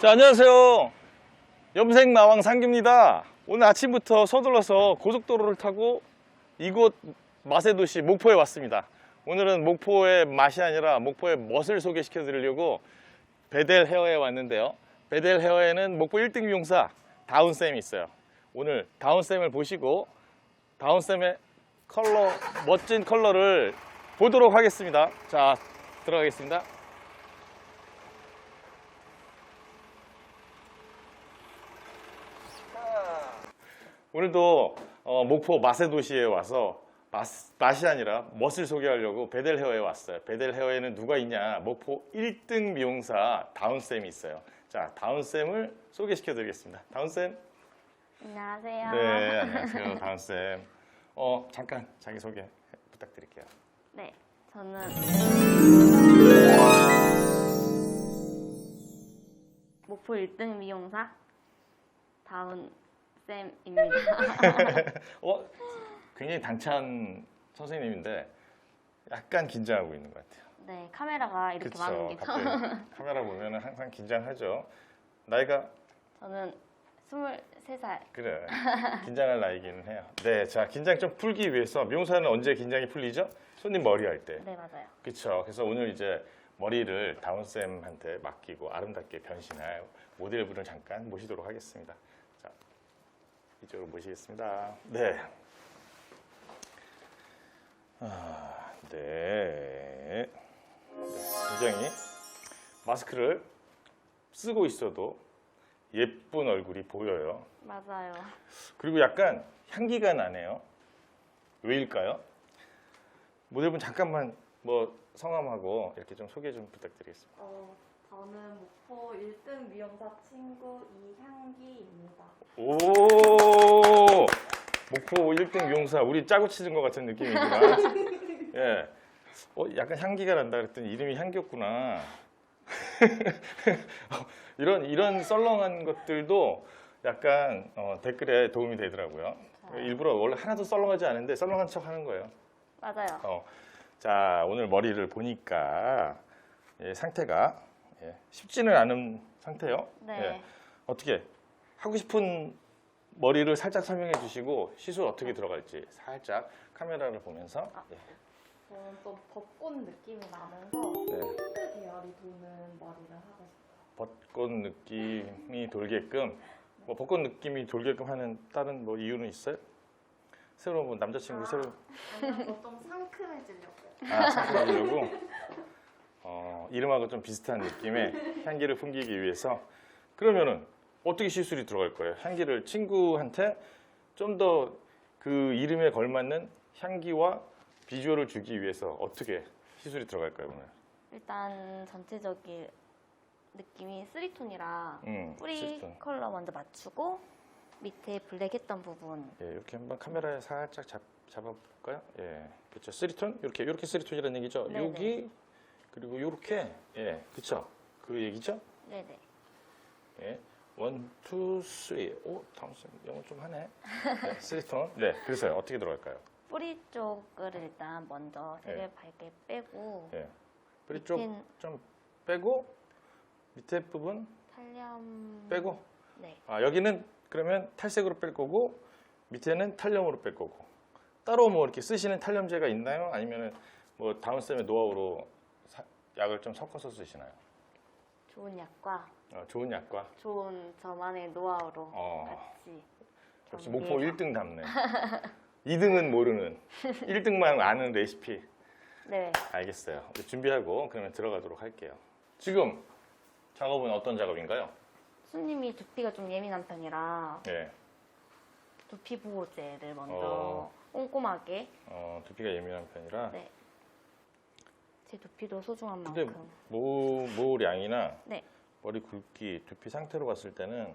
자, 안녕하세요. 염색마왕 상규입니다. 오늘 아침부터 서둘러서 고속도로를 타고 이곳 맛의 도시 목포에 왔습니다. 오늘은 목포의 맛이 아니라 목포의 멋을 소개시켜 드리려고 베델 헤어에 왔는데요. 베델 헤어에는 목포 1등 미용사 다운쌤이 있어요. 오늘 다운쌤을 보시고 다운쌤의 컬러, 멋진 컬러를 보도록 하겠습니다. 자, 들어가겠습니다. 오늘도 목포 맛의 도시에 와서 맛이 아니라 멋을 소개하려고 베델 헤어에 왔어요. 베델 헤어에는 누가 있냐? 목포 1등 미용사 다운쌤이 있어요. 자, 다운쌤을 소개시켜 드리겠습니다. 다운쌤. 안녕하세요. 네, 안녕하세요. 다운쌤. 잠깐 자기소개 부탁드릴게요. 네, 저는 목포 1등 미용사 다운쌤입니다. 굉장히 당찬 선생님인데 약간 긴장하고 있는 것 같아요. 네, 카메라가 이렇게 그쵸, 많은 게 갑자기 카메라 보면 항상 긴장하죠. 나이가? 저는 23살. 그래, 긴장할 나이기는 해요. 네, 자, 긴장 좀 풀기 위해서 미용사는 언제 긴장이 풀리죠? 손님 머리 할 때. 네, 맞아요. 그렇죠. 그래서 오늘 이제 머리를 다운쌤한테 맡기고 아름답게 변신할 모델분을 잠깐 모시도록 하겠습니다. 자, 이쪽으로 모시겠습니다. 네. 네. 굉장히 마스크를 쓰고 있어도 예쁜 얼굴이 보여요. 맞아요. 그리고 약간 향기가 나네요. 왜일까요? 모델분 잠깐만 성함하고 이렇게 좀 소개 좀 부탁드리겠습니다. 저는 목포 1등 미용사 친구 이향기입니다. 오, 목포 1등 미용사, 우리 짜고 치는 것 같은 느낌이구나. 예, 약간 향기가 난다 그랬더니 이름이 향기였구나. 이런 썰렁한 것들도 약간 댓글에 도움이 되더라고요. 일부러 원래 하나도 썰렁하지 않은데 썰렁한 척 하는 거예요. 맞아요. 자, 오늘 머리를 보니까 상태가 쉽지는 않은 상태요. 네. 어떻게 하고 싶은 머리를 살짝 설명해 주시고 시술 어떻게 들어갈지 살짝 카메라를 보면서. 저는 좀 벚꽃 느낌이 나면서 네. 핑크 계열이 도는 머리를 하고 싶어요. 벚꽃 느낌이 돌게끔, 벚꽃 느낌이 돌게끔 하는 다른 이유는 있어요? 새로 남자친구 새로. 아니요, 좀 상큼해지려고요. 상큼해지려고. 이름하고 좀 비슷한 느낌의 향기를 풍기기 위해서. 그러면은 어떻게 시술이 들어갈 거예요? 향기를 친구한테 좀 더 그 이름에 걸맞는 향기와 비주얼을 주기 위해서 어떻게 시술이 들어갈까요, 오늘? 일단 전체적인 느낌이 3톤이라 뿌리 쓰리톤. 컬러 먼저 맞추고 밑에 블랙했던 부분. 예, 이렇게 한번 카메라에 살짝 잡아볼까요? 예, 그렇죠. 3톤? 이렇게 3톤이라는 얘기죠. 네네. 여기 그리고 이렇게, 그렇죠. 그 얘기죠. 네네. 예, 1, 2, 3. 오, 다운쌤 영어 좀 하네. 네, 3톤. 네, 그래서요. 어떻게 들어갈까요? 뿌리 쪽을 일단 먼저 되게 네. 밝게 빼고 예, 뿌리 쪽 밑엔 좀 빼고 밑에 부분 탈염 빼고. 네. 여기는 그러면 탈색으로 뺄 거고 밑에는 탈염으로 뺄 거고. 따로 이렇게 쓰시는 탈염제가 있나요? 아니면은 다운쌤의 노하우로 약을 좀 섞어서 쓰시나요? 좋은 약과 좋은 약과. 좋은 저만의 노하우로 같이 역시 목포 겸비해서. 1등답네. 2등은 모르는 1등만 아는 레시피. 네. 알겠어요. 준비하고 그러면 들어가도록 할게요. 지금 작업은 어떤 작업인가요? 손님이 두피가 좀 예민한 편이라 네. 두피 보호제를 먼저 꼼꼼하게. 두피가 예민한 편이라. 네. 제 두피도 소중한 근데 만큼. 모량이나 네. 머리 굵기, 두피 상태로 봤을 때는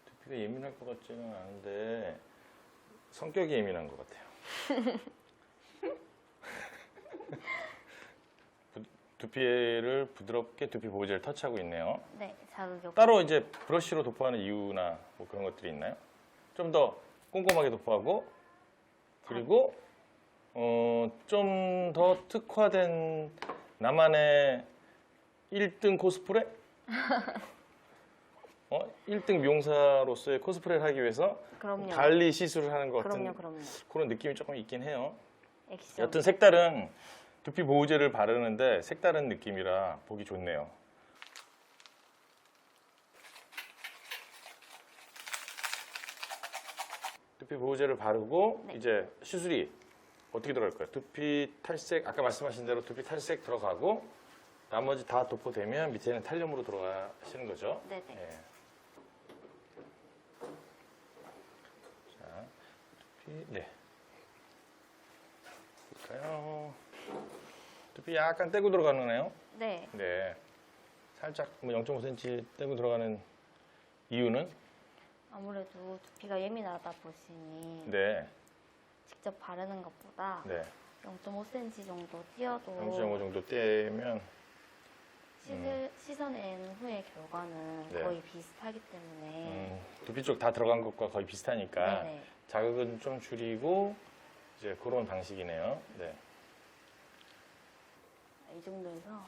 두피가 예민할 것 같지는 않은데 성격이 예민한 것 같아요. 두피를 부드럽게 두피 보호제를 터치하고 있네요. 네. 자극이 없. 따로 이제 브러쉬로 도포하는 이유나 그런 것들이 있나요? 좀 더 꼼꼼하게 도포하고 그리고 좀 더 특화된 나만의 1등 코스프레? 1등 미용사로서의 코스프레를 하기 위해서 그럼요. 달리 시술을 하는 것 같은 그럼요. 그런 느낌이 조금 있긴 해요. 액션. 여튼 색다른 두피 보호제를 바르는데 색다른 느낌이라 보기 좋네요. 두피 보호제를 바르고 네. 이제 시술이 어떻게 들어갈까요? 두피 탈색, 아까 말씀하신 대로 두피 탈색 들어가고 나머지 다 도포되면 밑에는 탄력으로 들어가시는 거죠. 네네. 예. 자, 두피, 네. 볼까요? 두피 약간 떼고 들어가네요. 네. 네. 살짝 뭐 0.5cm 떼고 들어가는 이유는? 아무래도 두피가 예민하다 보시니 네. 직접 바르는 것보다 네. 0.5cm 정도 띄어도 0.5 정도 떼면 씻어낸 후의 결과는 네. 거의 비슷하기 때문에 두피 쪽 다 들어간 것과 거의 비슷하니까 네네. 자극은 좀 줄이고 이제 그런 방식이네요. 네. 이 정도에서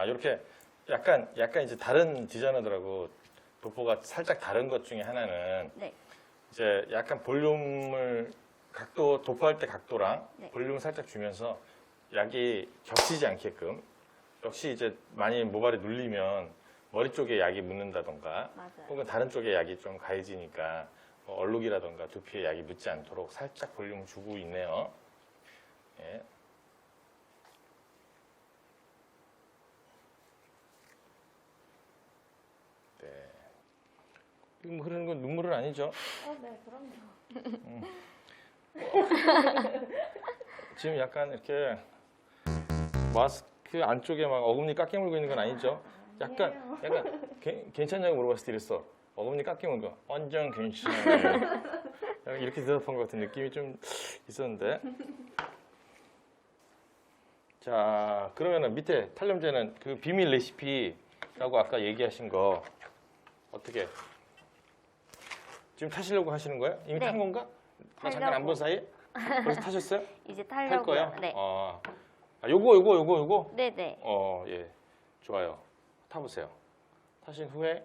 이렇게 약간 이제 다른 디자이너들하고 도포가 살짝 다른 것 중에 하나는 네. 이제 약간 볼륨을 도포할 때 각도랑 네. 볼륨을 살짝 주면서 약이 겹치지 않게끔 역시 이제 많이 모발에 눌리면 머리 쪽에 약이 묻는다던가 맞아요. 혹은 다른 쪽에 약이 좀 가해지니까 뭐 얼룩이라던가 두피에 약이 묻지 않도록 살짝 볼륨을 주고 있네요. 예. 네. 지금 흐르는 건 눈물은 아니죠? 네, 그럼요. 지금 약간 이렇게 마스크 안쪽에 막 어금니 깎여 물고 있는 건 아니죠? 약간 괜찮냐고 물어봤을 때 이랬어. 어금니 깎여 물고 완전 괜찮아요. 약간 이렇게 대답한 것 같은 느낌이 좀 있었는데. 자, 그러면은 밑에 탈염제는 그 비밀 레시피라고 아까 얘기하신 거 어떻게 지금 타시려고 하시는 거예요? 이미 네. 탄 건가? 나 잠깐 안 본 사이에? 벌써 타셨어요? 이제 탈 타려고요. 거예요? 네. 요거? 네네. 예. 좋아요. 타보세요. 타신 후에,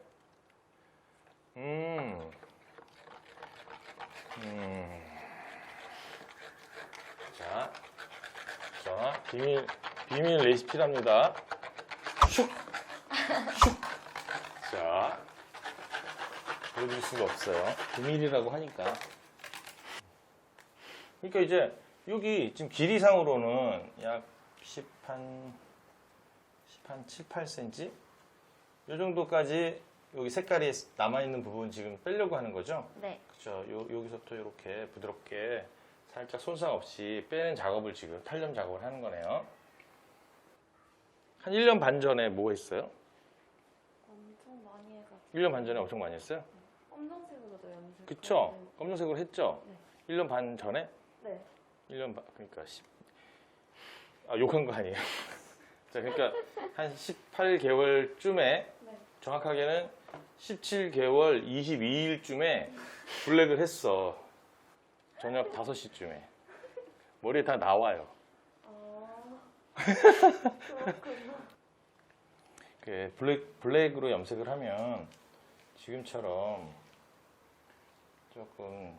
자, 비밀 레시피랍니다. 슉! 자, 보여줄 수가 없어요. 비밀이라고 하니까. 그러니까 이제 여기 지금 길이상으로는 약 10한 7, 8cm? 이 정도까지 여기 색깔이 남아있는 부분 지금 빼려고 하는 거죠? 네. 그렇죠. 여기서부터 이렇게 부드럽게 살짝 손상 없이 빼는 작업을 지금 탈염 작업을 하는 거네요. 한 1년 반 전에 뭐 했어요? 엄청 많이 해가지고 1년 반 전에 엄청 많이 했어요? 검정색으로도 연습. 그쵸? 검정색으로 했죠? 네. 1년 반 전에? 네. 1년 반, 그러니까 욕한 거 아니에요. 자, 그러니까 한 18개월쯤에 네. 정확하게는 17개월 22일쯤에 블랙을 했어. 저녁 5시쯤에. 머리에 다 나와요. 그렇군요. 블랙으로 염색을 하면 지금처럼 조금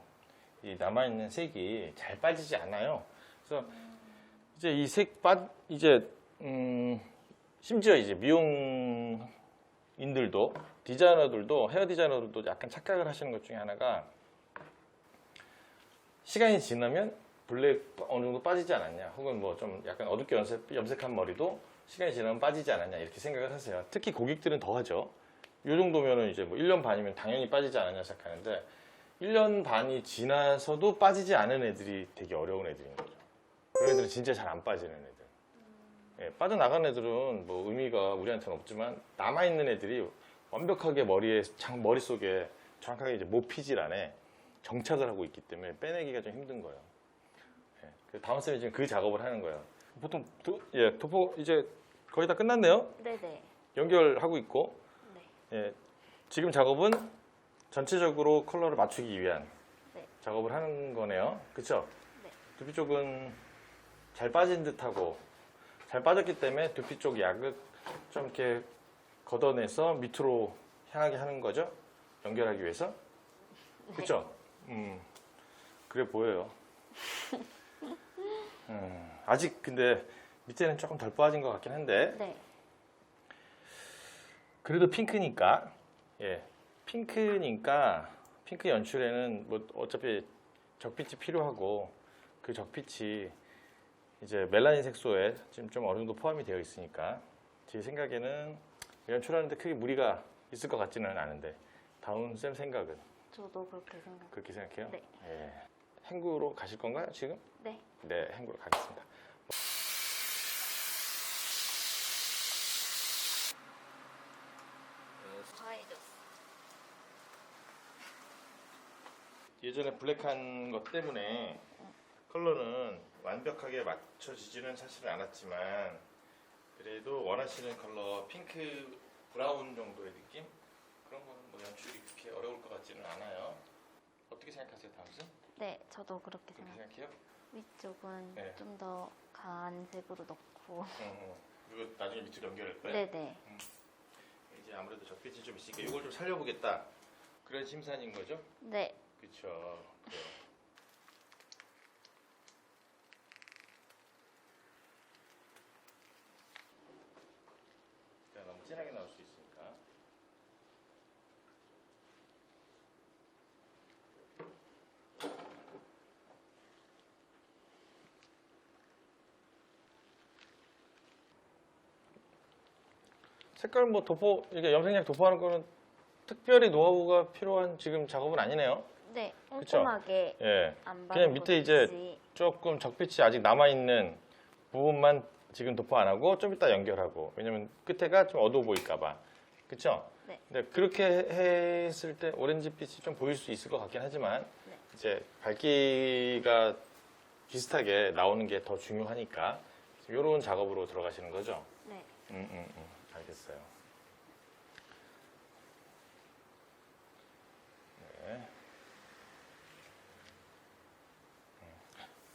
이 남아있는 색이 잘 빠지지 않아요. 그래서 이제 이 심지어 이제 미용인들도 디자이너들도 헤어 디자이너들도 약간 착각을 하시는 것 중에 하나가 시간이 지나면 블랙 어느 정도 빠지지 않았냐, 혹은 뭐 좀 약간 어둡게 염색한 머리도 시간이 지나면 빠지지 않았냐 이렇게 생각을 하세요. 특히 고객들은 더 하죠. 이 정도면은 이제 뭐 1년 반이면 당연히 빠지지 않았냐 생각하는데 1년 반이 지나서도 빠지지 않은 애들이 되게 어려운 애들인 거죠. 그런 애들은 진짜 잘 안 빠지는 애들. 예, 빠져나간 애들은 뭐 의미가 우리한테는 없지만 남아있는 애들이 완벽하게 머릿속에 정확하게 이제 모피질 안에 정착을 하고 있기 때문에 빼내기가 좀 힘든 거예요. 예, 다음 쌤이 지금 그 작업을 하는 거예요. 보통 도포 이제 거의 다 끝났네요. 네네. 연결하고 있고, 네. 예, 지금 작업은 전체적으로 컬러를 맞추기 위한 네. 작업을 하는 거네요. 그쵸? 네. 두피 쪽은 잘 빠진 듯하고 잘 빠졌기 때문에 두피 쪽 약을 좀 이렇게 걷어내서 밑으로 향하게 하는 거죠? 연결하기 위해서? 그렇죠? 그래 보여요. 아직 근데 밑에는 조금 덜 빠진 것 같긴 한데 네. 그래도 핑크니까 예, 핑크니까 핑크 연출에는 뭐 어차피 적빛이 필요하고 그 적빛이 이제 멜라닌 색소에 지금 좀 어느 정도 포함이 되어 있으니까 제 생각에는 연출하는데 크게 무리가 있을 것 같지는 않은데 다운 쌤 생각은 저도 그렇게 생각해요. 그렇게 생각해요? 네. 예. 행구로 가실 건가요 지금? 네. 네, 행구로 가겠습니다. 화해졌어. 예전에 블랙한 것 때문에 컬러는 완벽하게 맞춰지지는 사실은 않았지만 그래도 원하시는 컬러 핑크 브라운 정도의 느낌? 그런 거는 뭐 연출이 그렇게 어려울 것 같지는 않아요. 어떻게 생각하세요, 다음스? 네, 저도 그렇게 그렇게 생각해요. 생각해요? 위쪽은 네. 좀 더 강한 색으로 넣고. 이거 나중에 밑으로 연결할 거예요? 네네. 이제 아무래도 적빛이 좀 있으니까 이걸 좀 살려보겠다. 그런 심산인 거죠? 네. 그렇죠. 그래요. 그러니까 너무 진하게 나올 수 있으니까. 색깔 뭐 도포 이게 염색약 도포하는 거는 특별히 노하우가 필요한 지금 작업은 아니네요. 네. 그쵸? 꼼꼼하게 예. 안 그냥 바르고 밑에 이제 넣지. 조금 적빛이 아직 남아 있는 부분만 지금 도포 안 하고 좀 이따 연결하고 왜냐면 끝에가 좀 어두워 보일까봐. 그렇죠? 네. 근데 그렇게 했을 때 오렌지빛이 좀 보일 수 있을 것 같긴 하지만 네. 이제 밝기가 비슷하게 나오는 게 더 중요하니까 이런 작업으로 들어가시는 거죠? 네. 알겠어요. 네.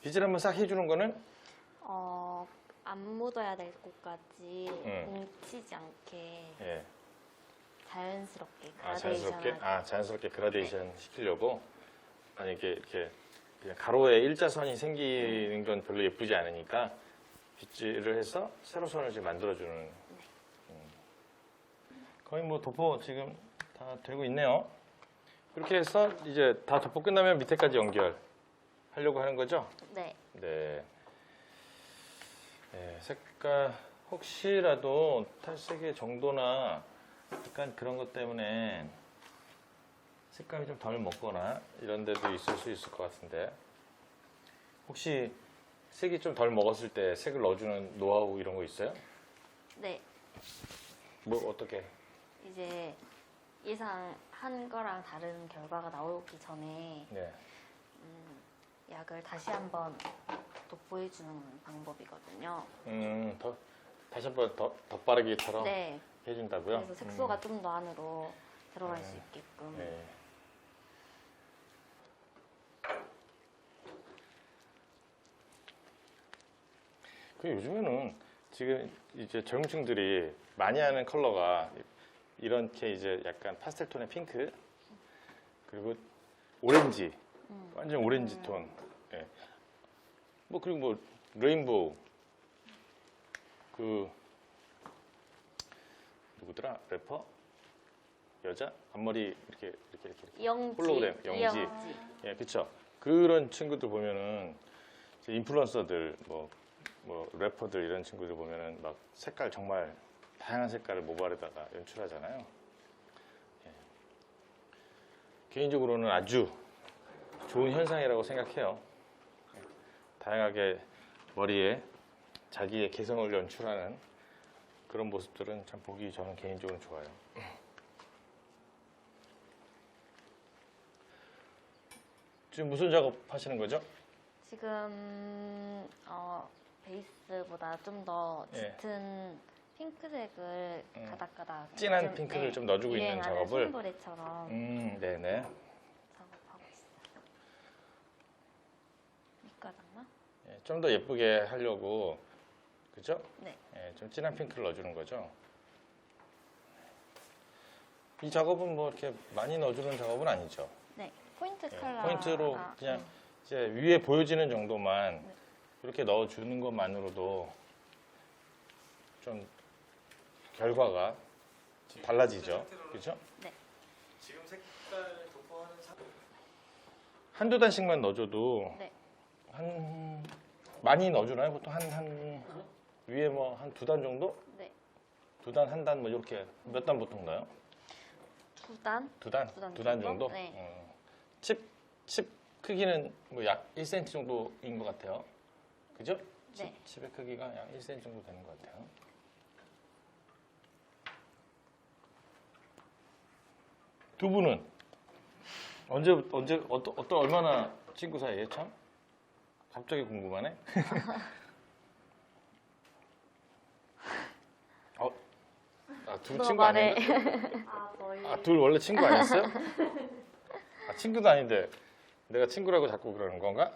빗질 한번 싹 해주는 거는 안 묻어야 될 곳까지 음. 뭉치지 않게 예. 자연스럽게 자연스럽게 그라데이션하게. 자연스럽게 그라데이션 시키려고 만약에 이렇게 그냥 가로에 일자선이 생기는 건 별로 예쁘지 않으니까 빗질을 해서 세로선을 지금 만들어주는 거의 뭐 도포 지금 다 되고 있네요. 그렇게 해서 이제 다 도포 끝나면 밑에까지 연결하려고 하는 거죠? 네. 네. 네, 색깔 혹시라도 탈색의 정도나 약간 그런 것 때문에 색감이 좀 덜 먹거나 이런 데도 있을 수 있을 것 같은데 혹시 색이 좀 덜 먹었을 때 색을 넣어주는 노하우 이런 거 있어요? 네. 뭐 어떻게? 이제 예상한 거랑 다른 결과가 나오기 전에 네. 약을 다시 한번 돋보여주는 방법이거든요. 다시 한번 더 빠르게처럼 네. 해준다고요? 그래서 색소가 좀 더 안으로 들어갈 수 있게끔. 네. 그 요즘에는 지금 이제 젊은 층들이 많이 하는 컬러가 이렇게 이제 약간 파스텔 톤의 핑크 그리고 오렌지 완전 오렌지 톤 예. 뭐 그리고 뭐 레인보우 그 누구더라 래퍼 여자 앞머리 이렇게 영지. 홀로그램 영지 예 그쵸 그런 친구들 보면은 이제 인플루언서들 뭐 래퍼들 이런 친구들 보면은 막 색깔 정말 다양한 색깔을 모발에다가 연출하잖아요. 예. 개인적으로는 아주 좋은 현상이라고 생각해요. 예. 다양하게 머리에 자기의 개성을 연출하는 그런 모습들은 참 보기 저는 개인적으로 좋아요. 지금 무슨 작업 하시는 거죠? 지금 베이스보다 좀 더 예. 짙은 핑크색을 가닥가닥 진한 요즘, 핑크를 좀 넣어주고 있는 유행하는 작업을? 솜브레처럼 네네. 작업하고 있어요. 밑가닥만? 예, 좀 더 예쁘게 하려고 그죠? 네. 예, 좀 진한 핑크를 넣어주는 거죠. 이 작업은 뭐 이렇게 많이 넣어주는 작업은 아니죠. 네, 포인트 예, 컬러. 포인트로 그냥 이제 위에 보여지는 정도만 이렇게 넣어주는 것만으로도 좀 결과가 달라지죠. 그렇죠? 네. 지금 색깔 도포하는 한두 단씩만 넣어줘도 네. 한 많이 넣어주나요? 보통 한 위에 뭐 한 두 단 정도? 네. 두 단, 한 단 뭐 이렇게 몇 단 보통 넣어요? 2단? 두 단? 두단 두 단 정도? 정도? 네. 칩 크기는 뭐 약 1cm 정도인 것 같아요. 그죠? 네. 칩의 크기가 약 1cm 정도 되는 것 같아요. 두 분은 얼마나 친구 사이에요, 참? 갑자기 궁금하네. 둘 너 친구 말해. 아닌데? 아, 저희 둘 원래 친구 아니었어요? 친구도 아닌데 내가 친구라고 자꾸 그러는 건가?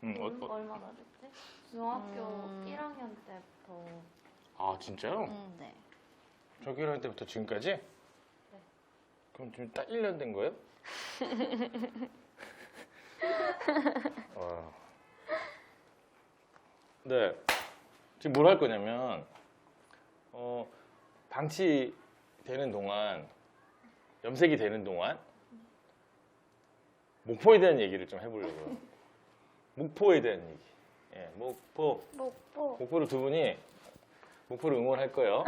얼마나 됐지? 중학교 1학년 때부터 진짜요? 네. 저기 1학년 때부터 지금까지? 네. 그럼 지금 딱 1년 된 거예요? 와. 네. 지금 뭘 할 거냐면 방치되는 동안 염색이 되는 동안 목포에 대한 얘기를 좀 해보려고요. 목포에 대한 얘기. 예, 목포를 두 분이 목포를 응원할 거예요.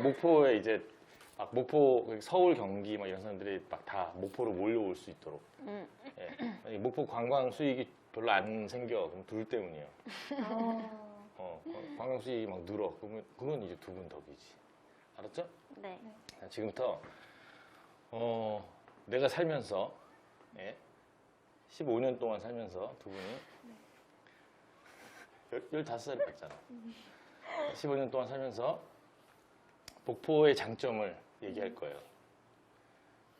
목포에 이제 막 목포 서울 경기 막 이런 사람들이 막 다 목포로 몰려올 수 있도록. 예, 목포 관광 수익이 별로 안 생겨. 그럼 둘 때문이에요. 관광 수익이 막 늘어. 그러면 그건 이제 두 분 덕이지. 알았죠? 네. 자, 지금부터 내가 살면서 15년 동안 살면서 두 분이 15살이 됐잖아. 15년 동안 살면서 목포의 장점을 얘기할 거예요.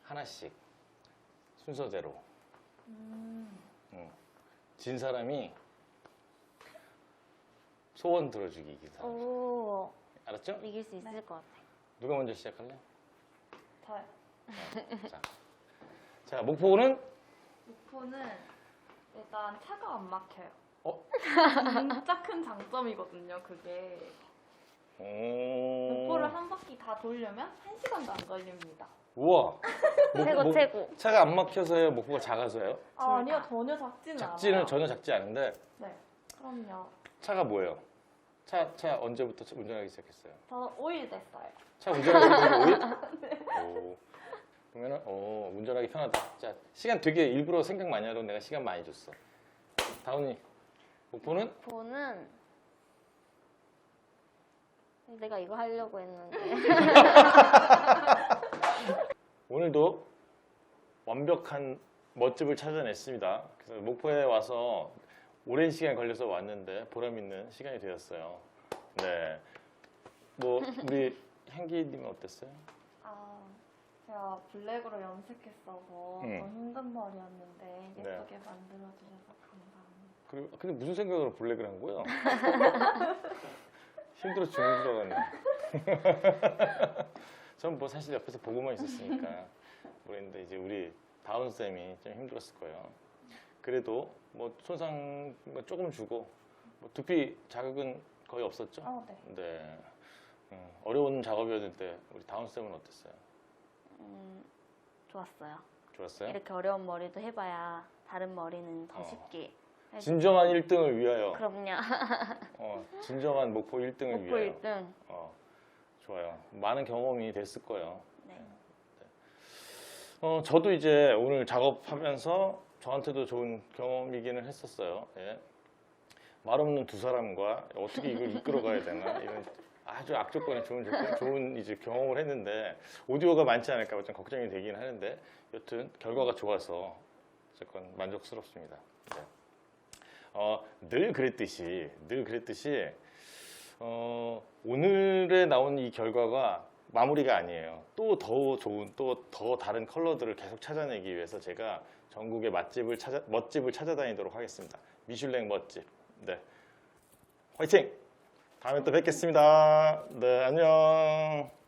하나씩 순서대로. 진 사람이 소원 들어주기 이긴 사람. 오, 알았죠? 이길 수 있을 것 같아. 누가 먼저 시작할래? 저요. 자, 목포는 목포는 일단 차가 안 막혀요. 어? 진짜 큰 장점이거든요, 그게. 오. 목포를 한 바퀴 다 돌려면 1시간도 안 걸립니다. 우와. 최고. 차가 안 막혀서요? 목포가 작아서요? 아니요, 전혀 작지는 작지는 않아요. 전혀 작지 않은데 네, 그럼요. 차가 뭐예요? 차 언제부터 운전하기 시작했어요? 저 5일 됐어요. 차 운전하기 5일? 오. 그러면은 운전하기 편하다. 자, 시간 되게 일부러 생각 많이 하려고 내가 시간 많이 줬어. 다운이 목포는? 목포는 내가 이거 하려고 했는데. 오늘도 완벽한 멋집을 찾아냈습니다. 그래서 목포에 와서 오랜 시간 걸려서 왔는데 보람 있는 시간이 되었어요. 네. 뭐 우리 향기님은 어땠어요? 제가 블랙으로 염색했어서 더 힘든 머리였는데 네. 예쁘게 만들어주셔서 감사합니다. 근데 무슨 생각으로 블랙을 한 거야? 힘들어 죽는 줄 알았네. 전 뭐 사실 옆에서 보고만 있었으니까 모르겠는데 이제 우리 다운 쌤이 좀 힘들었을 거예요. 그래도 뭐 손상 조금 주고 뭐 두피 자극은 거의 없었죠? 네. 네. 어려운 작업이었는데 우리 다운 쌤은 어땠어요? 좋았어요. 좋았어요? 이렇게 어려운 머리도 해봐야 다른 머리는 더 쉽게. 할 수- 진정한 1등을 위하여. 그럼요. 진정한 목포 1등을 목포 위하여. 1등. 좋아요. 많은 경험이 됐을 거예요. 네. 저도 이제 오늘 작업하면서 저한테도 좋은 경험이기는 했었어요. 예. 말 없는 두 사람과 어떻게 이걸 이끌어가야 되나 이런 아주 악조건에 좋은 이제 경험을 했는데 오디오가 많지 않을까 봐 좀 걱정이 되긴 하는데 여튼 결과가 좋아서 어쨌건 만족스럽습니다. 네. 늘 그랬듯이 오늘에 나온 이 결과가 마무리가 아니에요. 또 더 좋은 또 더 다른 컬러들을 계속 찾아내기 위해서 제가 전국의 멋집을 찾아다니도록 하겠습니다. 미슐랭 멋집. 네. 화이팅! 다음에 또 뵙겠습니다. 네, 안녕.